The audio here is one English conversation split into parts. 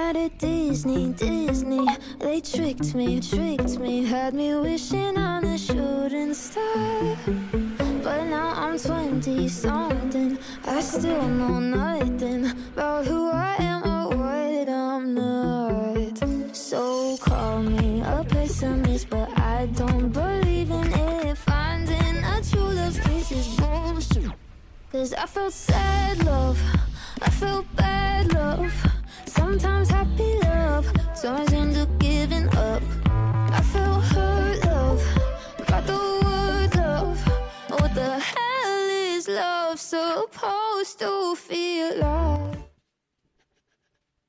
mad at Disney. They tricked me, had me wishing on a shooting star. But now I'm 20 something, I still know nothing about who I am or what I'm not. So call me a pessimist, but I don't believe in it. Finding a true love's case is bullshit. 'Cause I felt sad love, I felt bad love, sometimes happy love turns into giving up. I felt hurt love, got the word love. What the hell is love supposed to feel like?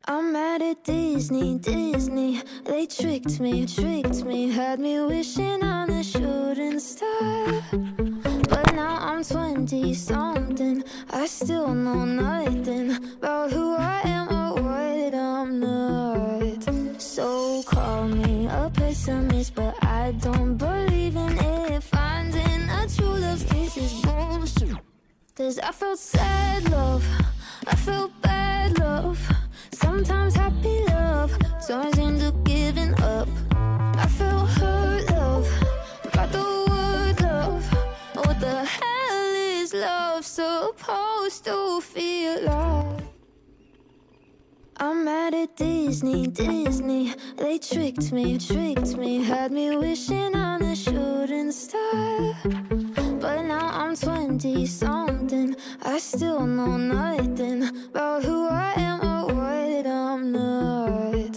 I'm mad at Disney. They tricked me, had me wishing on a shooting star. But now I'm 20 something, I still know nothing about who I am or what I'm not. So call me a pessimist, but I don't believe in it. Finding a true love's case is bullshit. 'Cause I felt sad love, I felt bad love, sometimes happy love turns into giving up. I felt hurt love, got the word love. What the hell is love supposed to feel like? I'm mad at Disney. They tricked me, had me wishing on a shooting star. But now I'm 20 something, I still know nothing about who I am or what I'm not.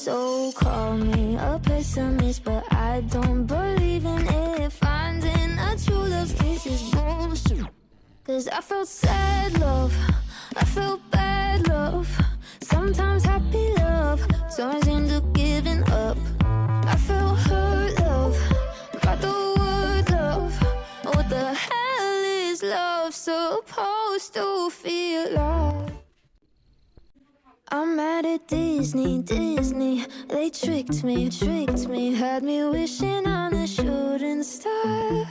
So call me a pessimist, but I don't believe in it. Finding a true love's case is bullshit. 'Cause I felt sad love, I felt bad love, sometimes happy love turns into giving up. I felt hurt love, got the word love. What the hell is love supposed to feel like? I'm mad at Disney. They tricked me, had me wishing on a shooting star.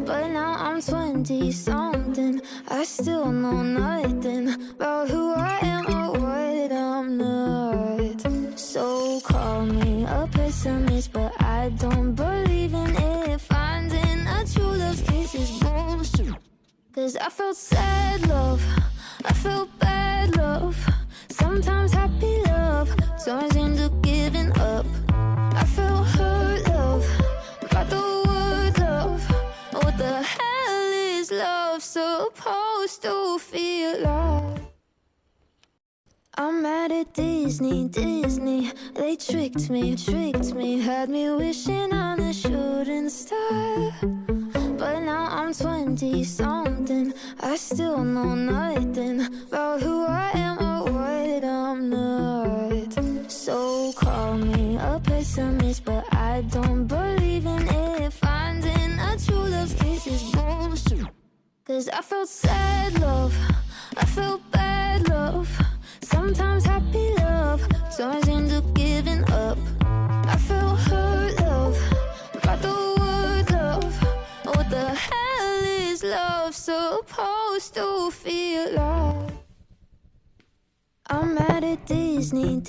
But now I'm 20 something, I still know nothing about who I am or what I'm not. So call me a pessimist, but I don't believe in it. Finding a true love's case is bullshit. 'Cause I felt sad love, I felt bad love, sometimes happy love turns into giving up. I felt hurt love, got the word love. What the hell is love supposed to feel like? I'm mad at Disney. They tricked me, had me wishing on a shooting star. But now I'm 20 something, I still know nothing about who I am or what I'm not. So call me a pessimist, but I don't believe in it. Finding a true love's case is bullshit. 'Cause I felt sad love, I felt bad love, sometimes happy love turns into giving up. I felt hurt love, got the word love. What the hell is love supposed to feel like? I'm mad at Disney.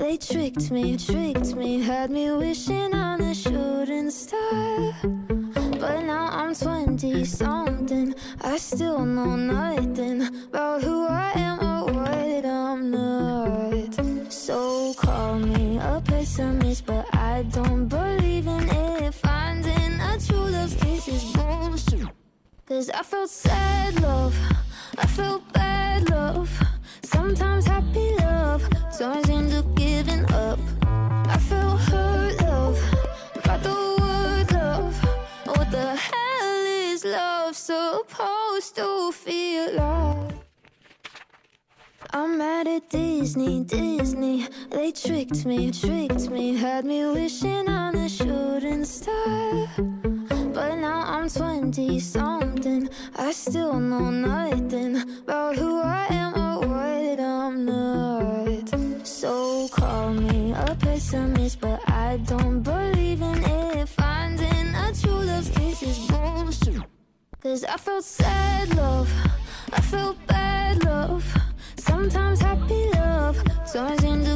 They tricked me, had me wishing on a shooting star. But now I'm 20 something, I still know nothing about who I am or what I'm not. So call me a pessimist, but I don't believe in it. Finding a true love's case is bullshit. 'Cause I felt sad love, I felt bad love, sometimes happy love turns into giving up. I felt hurt love, got the word love. What the hell is love supposed to feel like? I'm mad at Disney. They tricked me, had me wishing on a shooting star. But now I'm 20 something, I still know nothing about who I am or what I'm not. So call me a pessimist, but I don't believe in it. Finding a true love's case is bullshit. 'Cause I felt sad love, I felt bad love, sometimes happy love turns into